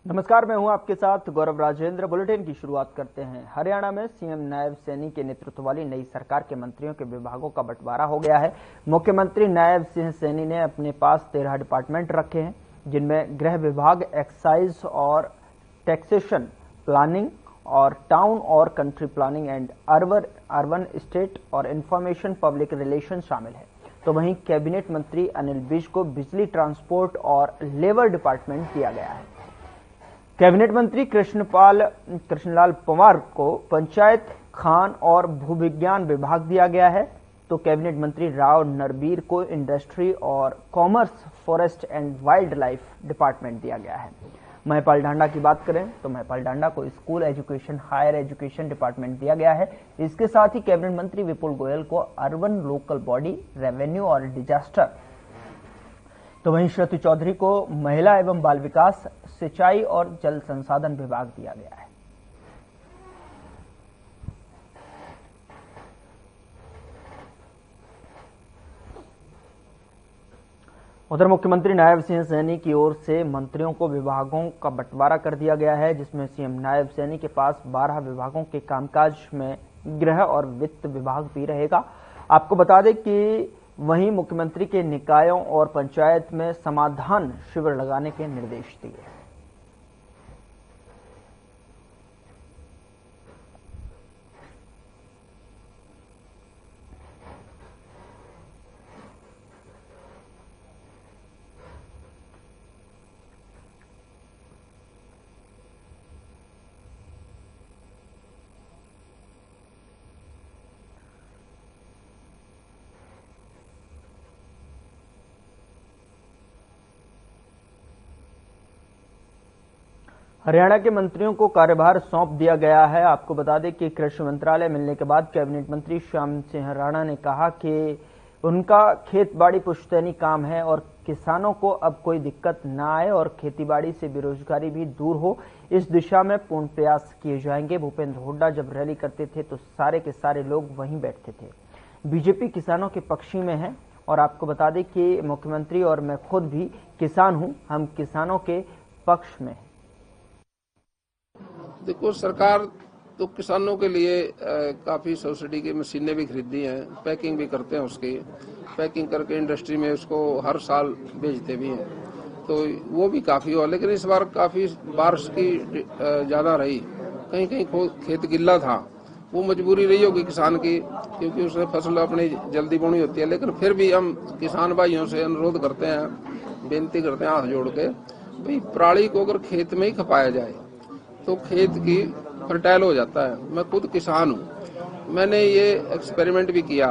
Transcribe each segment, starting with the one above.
नमस्कार, मैं हूं आपके साथ गौरव राजेंद्र। बुलेटिन की शुरुआत करते हैं। हरियाणा में सीएम नायब सैनी के नेतृत्व वाली नई सरकार के मंत्रियों के विभागों का बंटवारा हो गया है। मुख्यमंत्री नायब सिंह सैनी ने अपने पास 13 डिपार्टमेंट रखे हैं, जिनमें गृह विभाग, एक्साइज और टैक्सेशन, प्लानिंग और टाउन और country planning and urban state और इंफॉर्मेशन पब्लिक रिलेशन शामिल है। तो वहीं कैबिनेट मंत्री अनिल विज को बिजली, ट्रांसपोर्ट और लेबर डिपार्टमेंट दिया गया है। कैबिनेट मंत्री कृष्णलाल पंवार को पंचायत, खान और भूविज्ञान विभाग दिया गया है। तो कैबिनेट मंत्री राव नरबीर को इंडस्ट्री और commerce, forest and wild life department दिया गया है। महिपाल ढांडा की बात करें तो महिपाल ढांडा को school education, higher education department दिया गया है। इसके साथ ही कैबिनेट मंत्री विपुल गोयल को अर्बन लोकल बॉडी, रेवेन्यू और डिजास्टर, तो वहीं श्रुति चौधरी को महिला एवं बाल विकास, सिंचाई और जल संसाधन विभाग दिया गया है। उधर मुख्यमंत्री नायब सिंह सैनी की ओर से मंत्रियों को विभागों का बंटवारा कर दिया गया है, जिसमें सीएम नायब सैनी के पास 12 विभागों के कामकाज में गृह और वित्त विभाग भी रहेगा। आपको बता दें कि वहीं मुख्यमंत्री के निकायों और पंचायत में समाधान शिविर लगाने के निर्देश दिए। हरियाणा के मंत्रियों को कार्यभार सौंप दिया गया है। आपको बता दें कि कृषि मंत्रालय मिलने के बाद कैबिनेट मंत्री श्याम सिंह राणा ने कहा कि उनका खेत बाड़ी पुश्तैनी काम है और किसानों को अब कोई दिक्कत ना आए और खेतीबाड़ी से बेरोजगारी भी दूर हो, इस दिशा में पूर्ण प्रयास किए जाएंगे। भूपेंद्र हुड्डा जब रैली करते थे तो सारे के सारे लोग वहीं बैठते थे। बीजेपी किसानों के पक्ष में है और आपको बता दें कि मुख्यमंत्री और मैं खुद भी किसान हूं, हम किसानों के पक्ष में। देखो, सरकार तो किसानों के लिए काफी सब्सिडी की मशीनें भी खरीदी हैं, पैकिंग भी करते हैं, उसकी पैकिंग करके इंडस्ट्री में उसको हर साल बेचते भी हैं, तो वो भी काफी हुआ। लेकिन इस बार काफी बारिश की ज्यादा रही, कहीं कहीं खेत गिल्ला था, वो मजबूरी रही होगी किसान की, क्योंकि उसने फसल अपनी जल्दी बोनी होती है। लेकिन फिर भी हम किसान भाइयों से अनुरोध करते हैं, बेनती करते हैं हाथ जोड़ के, भाई पराली को अगर खेत में ही खपाया जाए तो खेत की फर्टाइल हो जाता है। मैं खुद किसान हूँ, मैंने ये एक्सपेरिमेंट भी किया,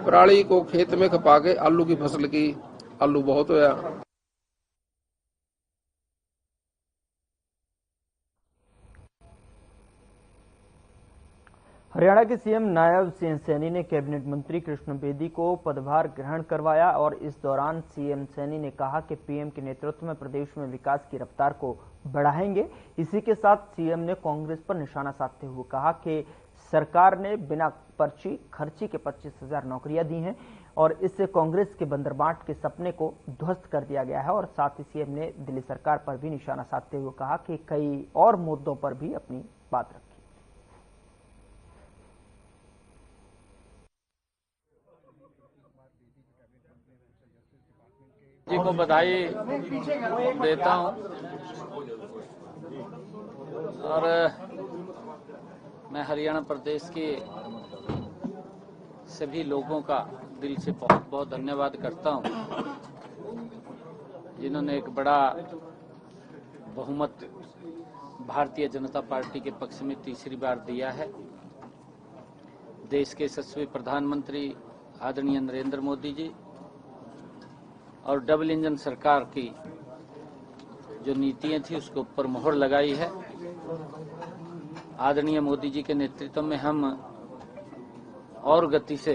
पराली को खेत में खपा के आलू की फसल की, आलू बहुत होया। हरियाणा के सीएम नायब सिंह सैनी ने कैबिनेट मंत्री कृष्ण बेदी को पदभार ग्रहण करवाया और इस दौरान सीएम सैनी ने कहा कि पीएम के नेतृत्व में प्रदेश में विकास की रफ्तार को बढ़ाएंगे। इसी के साथ सीएम ने कांग्रेस पर निशाना साधते हुए कहा कि सरकार ने बिना पर्ची खर्ची के 25,000 नौकरियां दी हैं और इससे कांग्रेस के बंदरबाट के सपने को ध्वस्त कर दिया गया है। और साथ ही सीएम ने दिल्ली सरकार पर भी निशाना साधते हुए कहा कि कई और मुद्दों पर भी अपनी बात रखी। जी को बधाई देता हूं और मैं हरियाणा प्रदेश के सभी लोगों का दिल से बहुत बहुत धन्यवाद करता हूं, जिन्होंने एक बड़ा बहुमत भारतीय जनता पार्टी के पक्ष में तीसरी बार दिया है। देश के यशस्वी प्रधानमंत्री आदरणीय नरेंद्र मोदी जी और डबल इंजन सरकार की जो नीतियां थी उसके ऊपर मोहर लगाई है। आदरणीय मोदी जी के नेतृत्व में हम और गति से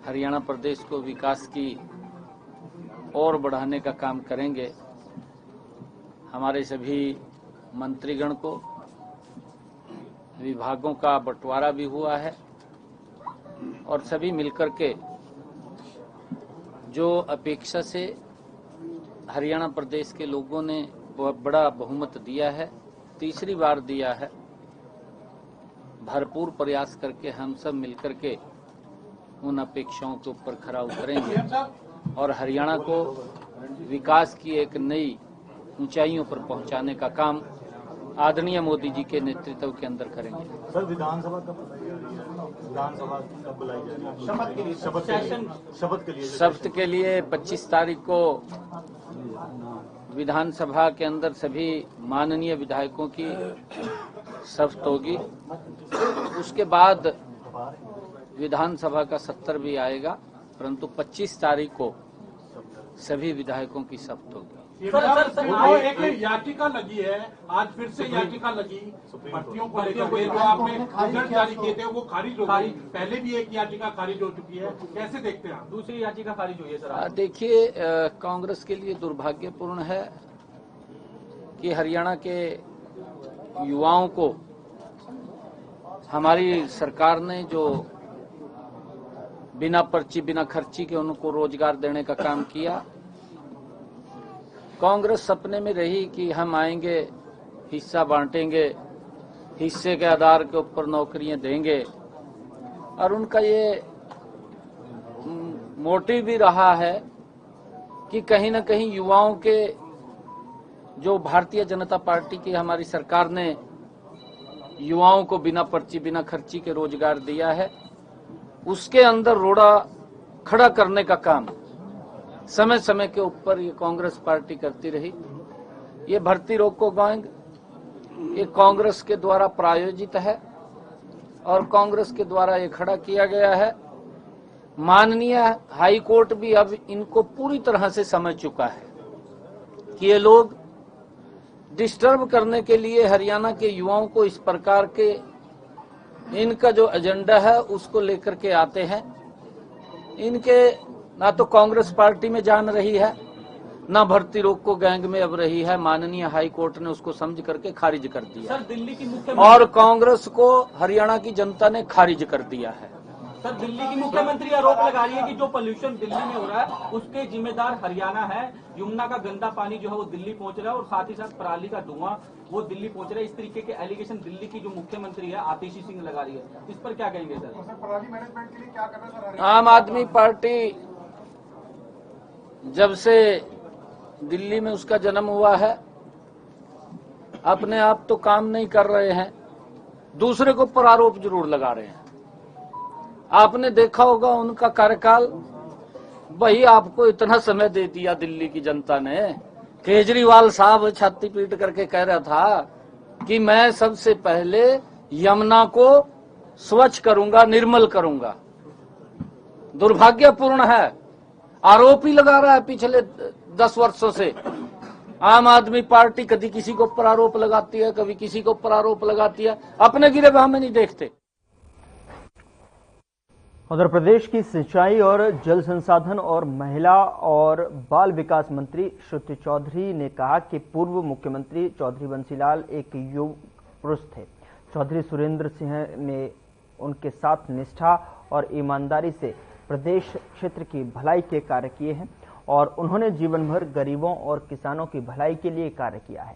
हरियाणा प्रदेश को विकास की और बढ़ाने का काम करेंगे। हमारे सभी मंत्रीगण को विभागों का बंटवारा भी हुआ है और सभी मिलकर के जो अपेक्षा से हरियाणा प्रदेश के लोगों ने बड़ा बहुमत दिया है, तीसरी बार दिया है। भरपूर प्रयास करके हम सब मिलकर के उन अपेक्षाओं के ऊपर खरा उतरेंगे और हरियाणा को विकास की एक नई ऊंचाइयों पर पहुंचाने का काम आदरणीय मोदी जी के नेतृत्व के अंदर करेंगे। सर, विधानसभा कब बुलाई जा रही है? शपथ के लिए 25 तारीख को विधानसभा के अंदर सभी माननीय विधायकों की शपथ होगी। उसके बाद विधानसभा का सत्र भी आएगा, परंतु 25 तारीख को सभी विधायकों की शपथ होगी। सर, एक याचिका लगी है, आज फिर से याचिका लगी भर्तियों को लेकर, जो आपने रिजल्ट जारी किए थे वो खारिज हो गई। पहले भी एक याचिका खारिज हो चुकी है, कैसे देखते हैं आप? दूसरी याचिका खारिज हुई है सर। देखिए, कांग्रेस के लिए दुर्भाग्यपूर्ण है कि हरियाणा के युवाओं को हमारी सरकार ने जो बिना पर्ची बिना खर्ची के उनको रोजगार देने का काम किया। कांग्रेस सपने में रही कि हम आएंगे, हिस्सा बांटेंगे, हिस्से के आधार के ऊपर नौकरियां देंगे, और उनका ये मोटिव भी रहा है कि कहीं न कहीं युवाओं के जो भारतीय जनता पार्टी की हमारी सरकार ने युवाओं को बिना पर्ची बिना खर्ची के रोजगार दिया है, उसके अंदर रोड़ा खड़ा करने का काम समय समय के ऊपर ये कांग्रेस पार्टी करती रही। ये भर्ती रोको गैंग ये कांग्रेस के द्वारा प्रायोजित है और कांग्रेस के द्वारा ये खड़ा किया गया है। माननीय हाई कोर्ट भी अब इनको पूरी तरह से समझ चुका है कि ये लोग डिस्टर्ब करने के लिए हरियाणा के युवाओं को इस प्रकार के इनका जो एजेंडा है उसको लेकर के आते हैं। इनके ना तो कांग्रेस पार्टी में जान रही है, ना भर्ती रोको गैंग में अब रही है। माननीय हाई कोर्ट ने उसको समझ करके खारिज कर दिया। सर, दिल्ली की और कांग्रेस को हरियाणा की जनता ने खारिज कर दिया है। सर, दिल्ली की मुख्यमंत्री आरोप लगा रही है कि जो पोल्यूशन दिल्ली में हो रहा है उसके जिम्मेदार हरियाणा है। यमुना का गंदा पानी जो है वो दिल्ली पहुंच रहा है और साथ ही साथ पराली का धुआं वो दिल्ली पहुंच रहा है। इस तरीके के एलिगेशन दिल्ली की जो मुख्यमंत्री है आतिशी सिंह लगा रही है, इस पर क्या कहेंगे सर? पराली मैनेजमेंट के लिए क्या कर रहे हैं सर? आम आदमी पार्टी जब से दिल्ली में उसका जन्म हुआ है अपने आप तो काम नहीं कर रहे हैं, दूसरे को पर आरोप जरूर लगा रहे हैं। आपने देखा होगा उनका कार्यकाल, वही आपको इतना समय दे दिया दिल्ली की जनता ने। केजरीवाल साहब छाती पीट करके कह रहा था कि मैं सबसे पहले यमुना को स्वच्छ करूंगा, निर्मल करूंगा। दुर्भाग्यपूर्ण है, आरोप ही लगा रहा है पिछले 10 वर्षों से। आम आदमी पार्टी कभी किसी को ऊपर आरोप लगाती है, कभी किसी को ऊपर आरोप लगाती है, अपने गिरेबान में नहीं देखते। उधर प्रदेश की सिंचाई और जल संसाधन और महिला और बाल विकास मंत्री श्रुति चौधरी ने कहा कि पूर्व मुख्यमंत्री चौधरी बंसीलाल एक युग पुरुष थे। चौधरी सुरेंद्र सिंह ने उनके साथ निष्ठा और ईमानदारी से प्रदेश क्षेत्र की भलाई के कार्य किए हैं और उन्होंने जीवन भर गरीबों और किसानों की भलाई के लिए कार्य किया है।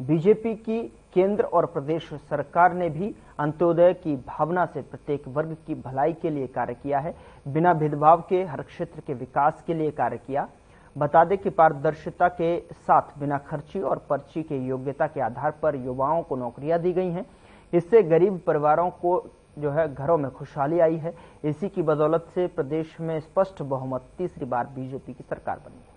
बीजेपी की केंद्र और प्रदेश सरकार ने भी अंत्योदय की भावना से प्रत्येक वर्ग की भलाई के लिए कार्य किया है, बिना भेदभाव के हर क्षेत्र के विकास के लिए कार्य किया। बता दें कि पारदर्शिता के साथ बिना खर्ची और पर्ची के योग्यता के आधार पर युवाओं को नौकरियां दी गई हैं। इससे गरीब परिवारों को जो है घरों में खुशहाली आई है। इसी की बदौलत से प्रदेश में स्पष्ट बहुमत तीसरी बार बीजेपी की सरकार बनी है।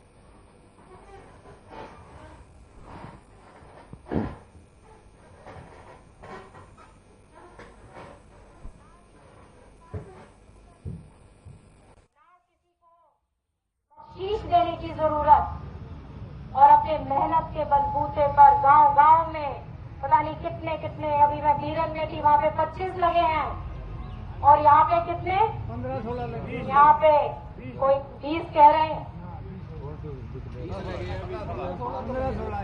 शीश देने की जरूरत और अपने मेहनत के बलबूते पर गांव-गांव में पता नहीं कितने कितने, अभी मैं बीरन में थी वहां पे 25 लगे हैं और यहाँ पे कितने 15-16 लगे, यहाँ पे कोई 20 कह रहे हैं।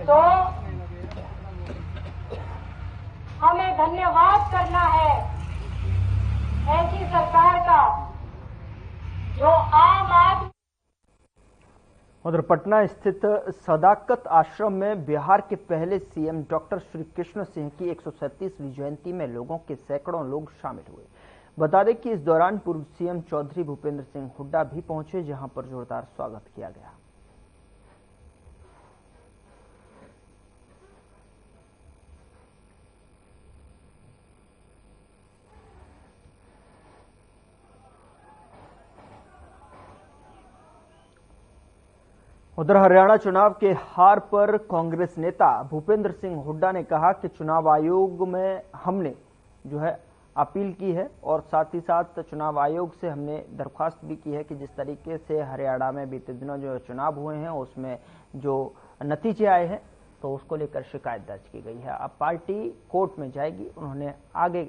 तो हमें धन्यवाद करना है ऐसी सरकार का जो आम आदमी उधर पटना स्थित सदाकत आश्रम में बिहार के पहले सीएम डॉक्टर श्री कृष्ण सिंह की 137वीं जयंती में लोगों के सैकड़ों लोग शामिल हुए। बता दें कि इस दौरान पूर्व सीएम चौधरी भूपेंद्र सिंह हुड्डा भी पहुंचे, जहां पर जोरदार स्वागत किया गया। उधर हरियाणा चुनाव के हार पर कांग्रेस नेता भूपेंद्र सिंह हुड्डा ने कहा कि चुनाव आयोग में हमने जो है अपील की है और साथ ही साथ चुनाव आयोग से हमने दरख्वास्त भी की है कि जिस तरीके से हरियाणा में बीते दिनों जो चुनाव हुए हैं उसमें जो नतीजे आए हैं तो उसको लेकर शिकायत दर्ज की गई है। अब पार्टी कोर्ट में जाएगी। उन्होंने आगे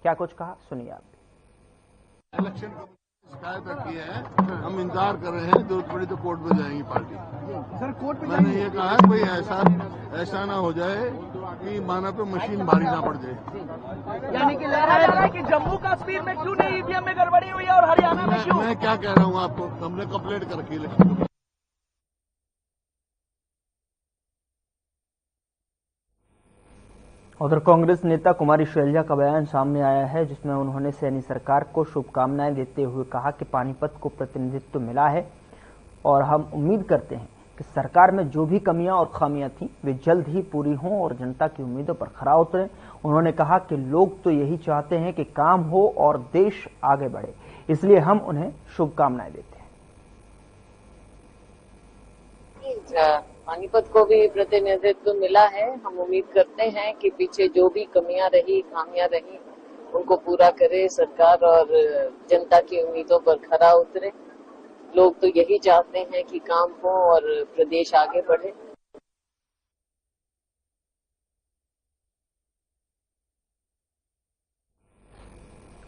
क्या कुछ कहा, सुनिए आप। इलेक्शन शिकायत रखी है, हम इंतजार कर रहे हैं, जरूरत पड़ी तो कोर्ट में जाएंगी पार्टी। सर कोर्ट में मैंने ये कहा है भाई ऐसा ना हो जाए कि माना पे मशीन भारी ना पड़ जाए। यानी कि लग रहा है कि जम्मू कश्मीर में क्यों नहीं ईवीएम में गड़बड़ी हुई है और हरियाणा में क्यों? मैं क्या कह रहा हूँ आपको, हमने कंप्लेंट कर रखी है इलेक्शन। उधर कांग्रेस नेता कुमारी शैलजा का बयान सामने आया है, जिसमें उन्होंने सैनी सरकार को शुभकामनाएं देते हुए कहा कि पानीपत को प्रतिनिधित्व मिला है और हम उम्मीद करते हैं कि सरकार में जो भी कमियां और खामियां थीं वे जल्द ही पूरी हों और जनता की उम्मीदों पर खरा उतरें। उन्होंने कहा कि लोग तो यही चाहते हैं कि काम हो और देश आगे बढ़े, इसलिए हम उन्हें शुभकामनाएं देते हैं। पानीपत को भी प्रतिनिधित्व मिला है। हम उम्मीद करते हैं कि पीछे जो भी कमियां रही, खामियां रही, उनको पूरा करे सरकार और जनता की उम्मीदों पर खरा उतरे। लोग तो यही चाहते हैं कि काम हो और प्रदेश आगे बढ़े।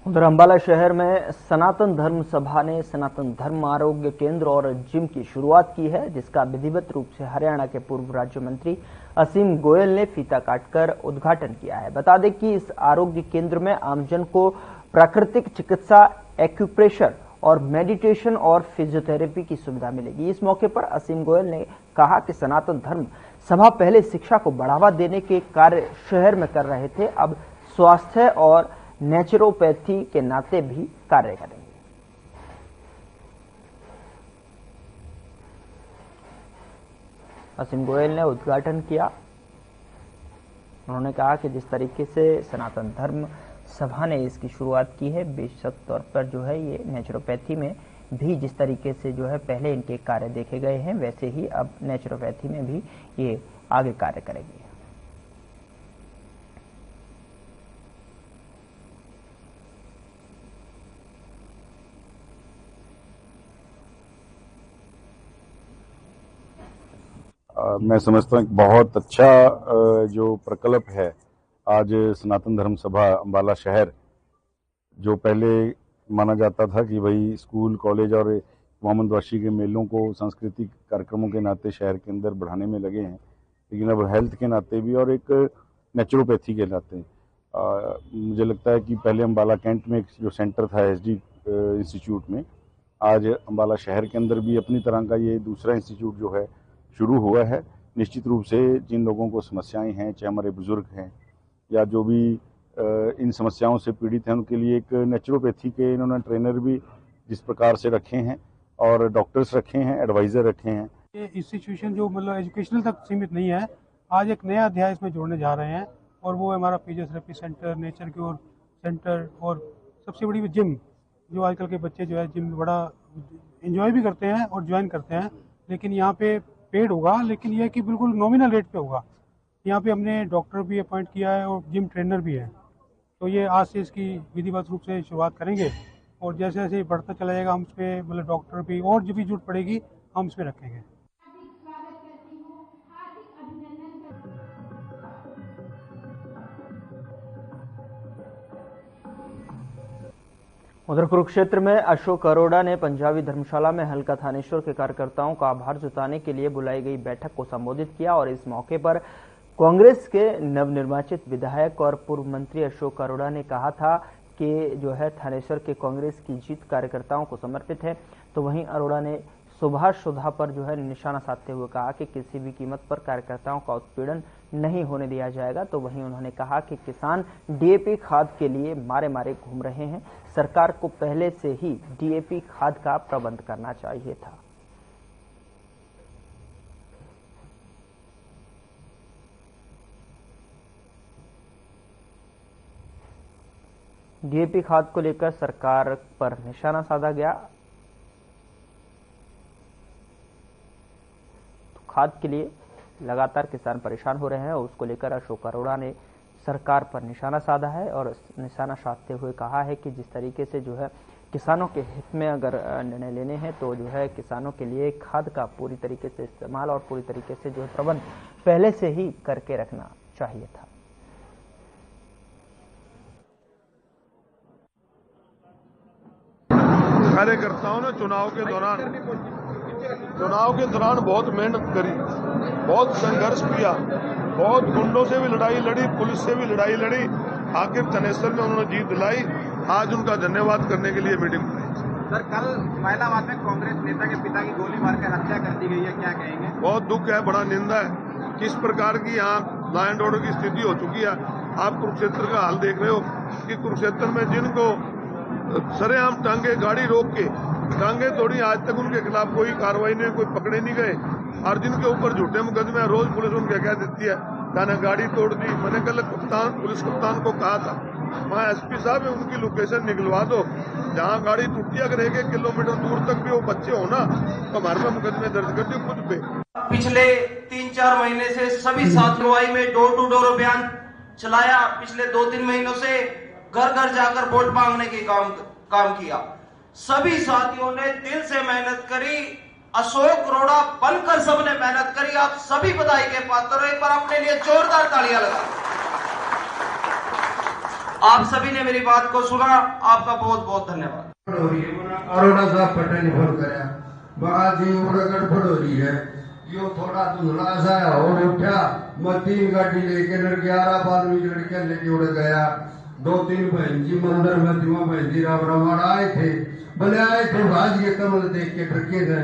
उधर अंबाला शहर में सनातन धर्म सभा ने सनातन धर्म आरोग्य केंद्र और जिम की शुरुआत की है, जिसका विधिवत रूप से हरियाणा के पूर्व राज्य मंत्री असीम गोयल ने फीता काटकर उद्घाटन किया है। बता दें कि इस आरोग्य केंद्र में आमजन को प्राकृतिक चिकित्सा, एक्यूप्रेशर और मेडिटेशन और फिजियोथेरेपी की सुविधा मिलेगी। इस मौके पर असीम गोयल ने कहा कि सनातन धर्म सभा पहले शिक्षा को बढ़ावा देने के कार्य शहर में कर रहे थे, अब स्वास्थ्य और नेचुरोपैथी के नाते भी कार्य करेंगे। असीम गोयल ने उद्घाटन किया। उन्होंने कहा कि जिस तरीके से सनातन धर्म सभा ने इसकी शुरुआत की है, बेशक तौर पर जो है ये नेचुरोपैथी में भी जिस तरीके से जो है पहले इनके कार्य देखे गए हैं, वैसे ही अब नेचुरोपैथी में भी ये आगे कार्य करेगी। मैं समझता हूँ बहुत अच्छा जो प्रकल्प है आज सनातन धर्म सभा अंबाला शहर, जो पहले माना जाता था कि भाई स्कूल, कॉलेज और मोहम्मदवासी के मेलों को सांस्कृतिक कार्यक्रमों के नाते शहर के अंदर बढ़ाने में लगे हैं, लेकिन अब हेल्थ के नाते भी और एक नेचुरोपैथी के नाते मुझे लगता है कि पहले अंबाला कैंट में जो सेंटर था एसडी इंस्टीट्यूट में, आज अंबाला शहर के अंदर भी अपनी तरह का ये दूसरा इंस्टीट्यूट जो है शुरू हुआ है। निश्चित रूप से जिन लोगों को समस्याएं हैं, चाहे हमारे बुजुर्ग हैं या जो भी इन समस्याओं से पीड़ित हैं, उनके लिए एक नेचुरोपैथी के इन्होंने ट्रेनर भी जिस प्रकार से रखे हैं और डॉक्टर्स रखे हैं, एडवाइजर रखे हैं। ये इंस्टीट्यूशन जो मतलब एजुकेशनल तक सीमित नहीं है, आज एक नया अध्याय इसमें जोड़ने जा रहे हैं और वो हमारा physiotherapy centre, nature cure centre और सबसे बड़ी जिम, जो आजकल के बच्चे जो है जिम बड़ा एंजॉय भी करते हैं और ज्वाइन करते हैं, लेकिन यहाँ पे पेड होगा, लेकिन यह कि बिल्कुल नॉमिनल रेट पे होगा। यहाँ पे हमने डॉक्टर भी अपॉइंट किया है और जिम ट्रेनर भी है, तो ये आज से इसकी विधिवत रूप से शुरुआत करेंगे और जैसे जैसे बढ़ता चला जाएगा हम इस पर मतलब डॉक्टर भी और जो भी जरूरत पड़ेगी हम इस पर रखेंगे। उधर कुरुक्षेत्र में अशोक अरोड़ा ने पंजाबी धर्मशाला में हल्का थानेश्वर के कार्यकर्ताओं का आभार जताने के लिए बुलाई गई बैठक को संबोधित किया और इस मौके पर कांग्रेस के नवनिर्वाचित विधायक और पूर्व मंत्री अशोक अरोड़ा ने कहा था कि जो है थानेश्वर के कांग्रेस की जीत कार्यकर्ताओं को समर्पित है। तो वहीं अरोड़ा ने सुभाष सुधा पर जो है निशाना साधते हुए कहा कि किसी भी कीमत पर कार्यकर्ताओं का उत्पीड़न नहीं होने दिया जाएगा। तो वहीं उन्होंने कहा कि किसान डीएपी खाद के लिए मारे मारे घूम रहे हैं, सरकार को पहले से ही डीएपी खाद का प्रबंध करना चाहिए था। डीएपी खाद को लेकर सरकार पर निशाना साधा गया। तो खाद के लिए लगातार किसान परेशान हो रहे हैं और उसको लेकर अशोक अरोड़ा ने सरकार पर निशाना साधा है और निशाना साधते हुए कहा है कि जिस तरीके से जो है किसानों के हित में अगर निर्णय लेने हैं तो जो है किसानों के लिए खाद का पूरी तरीके से इस्तेमाल और पूरी तरीके से जो है प्रबंध पहले से ही करके रखना चाहिए था। कार्यकर्ताओं ने चुनाव के दौरान बहुत मेहनत करी, बहुत संघर्ष किया, बहुत गुंडों से भी लड़ाई लड़ी, पुलिस से भी लड़ाई लड़ी, आखिर चनेश्वर में उन्होंने जीत दिलाई। आज उनका धन्यवाद करने के लिए मीटिंग हुई। सर, कल महिलाबाद में कांग्रेस नेता के पिता की गोली मारकर हत्या कर दी गई है, क्या कहेंगे? बहुत दुख है, बड़ा निंदा है। किस प्रकार की यहाँ लॉ एंड ऑर्डर की स्थिति हो चुकी है। आप कुरुक्षेत्र का हाल देख रहे हो कि कुरुक्षेत्र में जिनको सरेआम टांगे गाड़ी रोक के टांगे तोड़ी, आज तक उनके खिलाफ कोई कार्रवाई नहीं, कोई पकड़े नहीं गए। और जिनके ऊपर झूठे मुकदमे रोज पुलिस उनके कह देती है, मैंने गाड़ी तोड़ दी। मैंने कल पुलिस कप्तान को कहा था, मैं एसपी साहब उनकी लोकेशन निकलवा दो, जहाँ गाड़ी टूटिया करेगी किलोमीटर दूर तक भी वो बच्चे हो ना, तो हमारे में मुकदमे दर्ज कर दिए खुद पे। पिछले 3-4 महीने से सभी साथी में डोर टू डोर अभियान चलाया। पिछले 2-3 महीनों से घर घर जाकर वोट मांगने की काम किया। सभी साथियों ने दिल से मेहनत करी, अशोक अरोड़ा बनकर सबने मेहनत करी। आप सभी बधाई के पात्र, एक बार अपने लिए जोरदार तालियां लगा। आप सभी ने मेरी बात को सुना, आपका बहुत बहुत धन्यवाद। अरोड़ा साहब पटेल फोन कराया, बाजी गड़बड़ हो रही है, यो थोड़ा धुंधला सा और उठा। मैं 3 गाड़ी लेके 11 आदमी लड़के लेके उड़ गया। 2-3 बहन जी मंदिर में दिवा बहन जी राम आए थे, बोले आए थे भाज के कमल देख के ट्रके थे।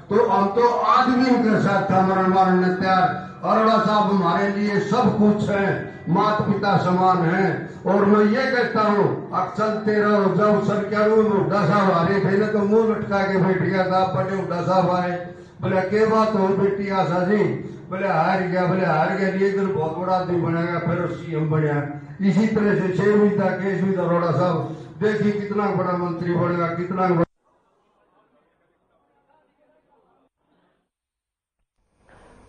तो हम तो आदमी के साथ था, मरने तैयार। अरोड़ा साहब हमारे लिए सब कुछ है, माता पिता समान है। और मैं ये कहता हूँ, अक्सर तेरा जब सरकार में हुड्डा साहब आ रहे थे ना, तो मुंह लटका के बैठ गया था। बड़े हुड्डा साहब आए, बोले के बात हो बेटी आशा जी, बोले हार गया, एक दिन बहुत बड़ा आदमी बनेगा, फिर सीएम बना। इसी तरह से 6वीं तक 1वीं अरोड़ा साहब देखिए कितना बड़ा मंत्री बनेगा, कितना बड़ा।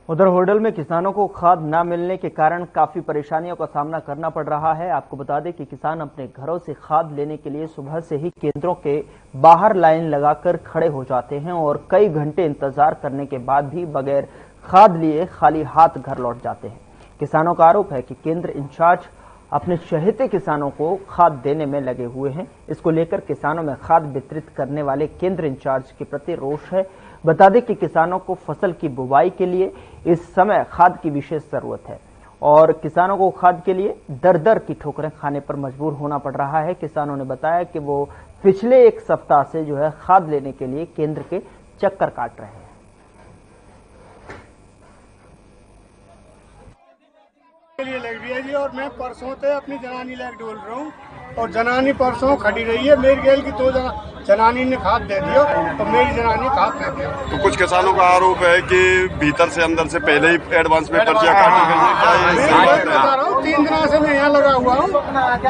उधर होडल में किसानों को खाद न मिलने के कारण काफी परेशानियों का सामना करना पड़ रहा है। आपको बता दें कि किसान अपने घरों से खाद लेने के लिए सुबह से ही केंद्रों के बाहर लाइन लगाकर खड़े हो जाते हैं और कई घंटे इंतजार करने के बाद भी बगैर खाद लिए खाली हाथ घर लौट जाते हैं। किसानों का आरोप है कि केंद्र इंचार्ज अपने चहेते किसानों को खाद देने में लगे हुए हैं। इसको लेकर किसानों में खाद वितरित करने वाले केंद्र इंचार्ज के प्रति रोष है। बता दें कि किसानों को फसल की बुवाई के लिए इस समय खाद की विशेष जरूरत है और किसानों को खाद के लिए दर दर की ठोकरें खाने पर मजबूर होना पड़ रहा है। किसानों ने बताया कि वो पिछले 1 सप्ताह से जो है खाद लेने के लिए केंद्र के चक्कर काट रहे हैं। के लिए लग रही है जी, और मैं परसों से अपनी जनानी लेकर डोल रहा हूँ और जनानी परसों खड़ी रही है। मेरी गेल की 2 जनानी ने खाद दे दिया और मेरी जनानी खाद दे दिया। तो कुछ किसानों का आरोप है कि भीतर से अंदर से पहले ही एडवांस में पर्चियां काटी गई है। मैं बता रहा हूँ 3 दिनों से मैं यहाँ लगा हुआ हूँ।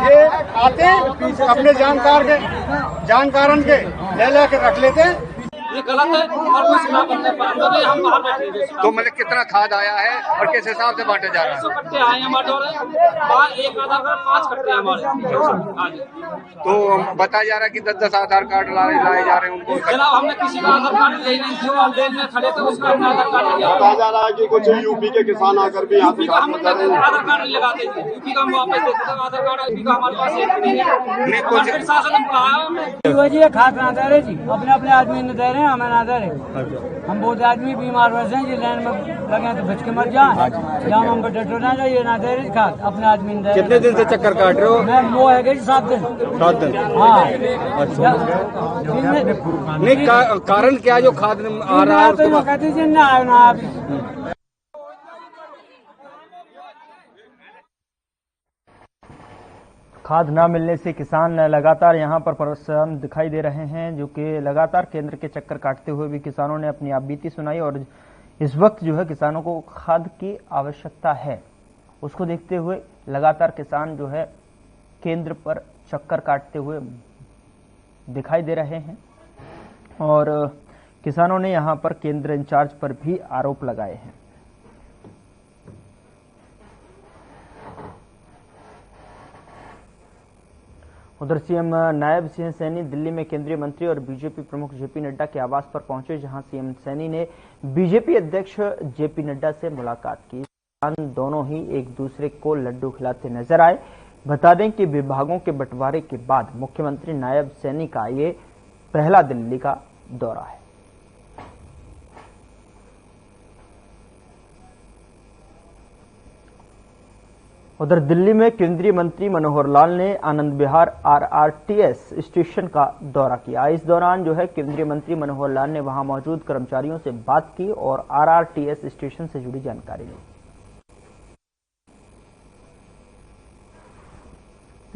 ये आते अपने जानकारण के ले के रख लेते हैं। ये गलत है और कुछ ना करने पर हम बाहर बैठे। तो मतलब कितना खाद आया है और किस हिसाब से बांटे जा रहे हैं? 100 कट्टे आए हमारे और एक आधार कार्ड 5 कट्टे हमारे। तो बताया जा रहा है कि 10-10 आधार कार्ड लाए जा रहे हैं उनको। जनाब हमने किसी का आधार कार्ड ले नहीं, जो हम लेन में खड़े थे उसका अपना आधार कार्ड लिया। बताया जा रहा है कि कुछ यूपी के किसान आकर भी यूपी का हम आधार कार्ड नहीं लगाते थे, यूपी का हम वापस देते थे। आधार कार्ड यूपी का हमारे पास नहीं है। शासन हम कहा खाद ना दे रहे जी, अपने आदमी ने दे रहे हैं। हैं, हमें नादर है। हम बहुत आदमी बीमार वैसे हैं, लाइन में लगे तो बच के मर जाए, जहाँ हमको डटो ना जाइए ना दे रही खाद अपने आदमी ने। कितने दिन से चक्कर काट रहे हो? मैं वो है कि 7 दिन। 7 दिन। हाँ। अच्छा। नहीं कारण क्या जो खाद आ रहा है? तो कहते थे ना आए ना आप। खाद न मिलने से किसान लगातार यहां पर परेशान दिखाई दे रहे हैं, जो कि लगातार केंद्र के चक्कर काटते हुए भी किसानों ने अपनी आपबीती सुनाई। और इस वक्त जो है किसानों को खाद की आवश्यकता है, उसको देखते हुए लगातार किसान जो है केंद्र पर चक्कर काटते हुए दिखाई दे रहे हैं। और किसानों ने यहां पर केंद्र इंचार्ज पर भी आरोप लगाए हैं। उधर सीएम नायब सिंह सैनी दिल्ली में केंद्रीय मंत्री और बीजेपी प्रमुख जेपी नड्डा के आवास पर पहुंचे, जहां सीएम सैनी ने बीजेपी अध्यक्ष जेपी नड्डा से मुलाकात की। दोनों ही एक दूसरे को लड्डू खिलाते नजर आए। बता दें कि विभागों के बंटवारे के बाद मुख्यमंत्री नायब सैनी का ये पहला दिल्ली का दौरा है। उधर दिल्ली में केंद्रीय मंत्री मनोहर लाल ने आनंद विहार आरआरटीएस स्टेशन का दौरा किया। इस दौरान जो है केंद्रीय मंत्री मनोहर लाल ने वहां मौजूद कर्मचारियों से बात की और आरआरटीएस स्टेशन से जुड़ी जानकारी ली।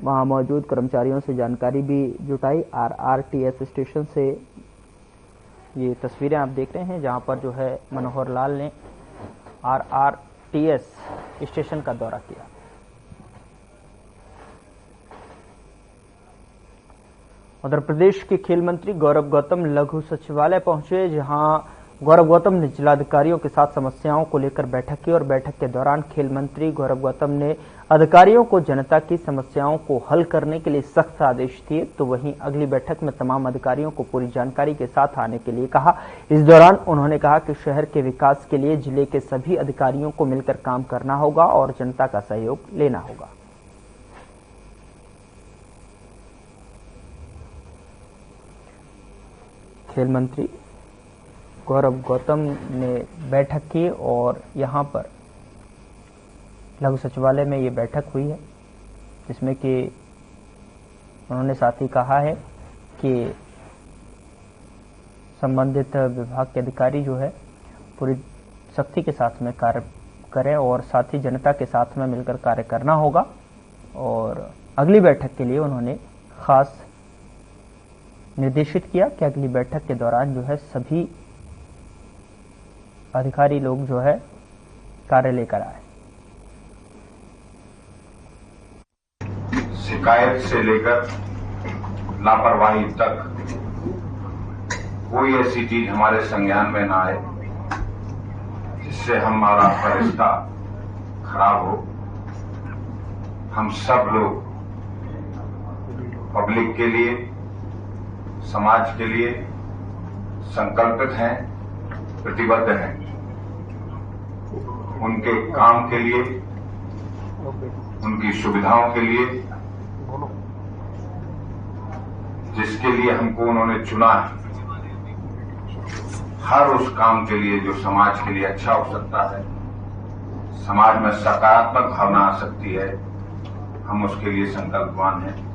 वहां मौजूद कर्मचारियों से जानकारी भी जुटाई। आरआरटीएस स्टेशन से ये तस्वीरें आप देख रहे हैं, जहां पर जो है मनोहर लाल ने आरआरटीएस स्टेशन का दौरा किया। उधर प्रदेश के खेल मंत्री गौरव गौतम लघु सचिवालय पहुंचे, जहां गौरव गौतम ने जिलाधिकारियों के साथ समस्याओं को लेकर बैठक की और बैठक के दौरान खेल मंत्री गौरव गौतम ने अधिकारियों को जनता की समस्याओं को हल करने के लिए सख्त आदेश दिए। तो वहीं अगली बैठक में तमाम अधिकारियों को पूरी जानकारी के साथ आने के लिए कहा। इस दौरान उन्होंने कहा कि शहर के विकास के लिए जिले के सभी अधिकारियों को मिलकर काम करना होगा और जनता का सहयोग लेना होगा। खेल मंत्री गौरव गौतम ने बैठक की और यहां पर लघु सचिवालय में ये बैठक हुई है, जिसमें कि उन्होंने साथ ही कहा है कि संबंधित विभाग के अधिकारी जो है पूरी सख्ती के साथ में कार्य करें और साथ ही जनता के साथ में मिलकर कार्य करना होगा। और अगली बैठक के लिए उन्होंने खास निर्देशित किया कि अगली बैठक के दौरान जो है सभी अधिकारी लोग जो है कार्य लेकर आए। शिकायत से लेकर लापरवाही तक कोई ऐसी चीज हमारे संज्ञान में ना आए जिससे हमारा रिश्ता खराब हो। हम सब लोग पब्लिक के लिए, समाज के लिए संकल्पित हैं, प्रतिबद्ध हैं। उनके काम के लिए, उनकी सुविधाओं के लिए, जिसके लिए हमको उन्होंने चुना है, हर उस काम के लिए जो समाज के लिए अच्छा हो सकता है, समाज में सकारात्मक भावना आ सकती है, हम उसके लिए संकल्पवान हैं।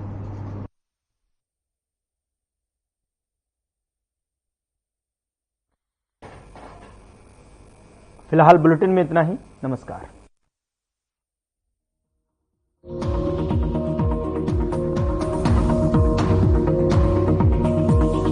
फिलहाल बुलेटिन में इतना ही। नमस्कार।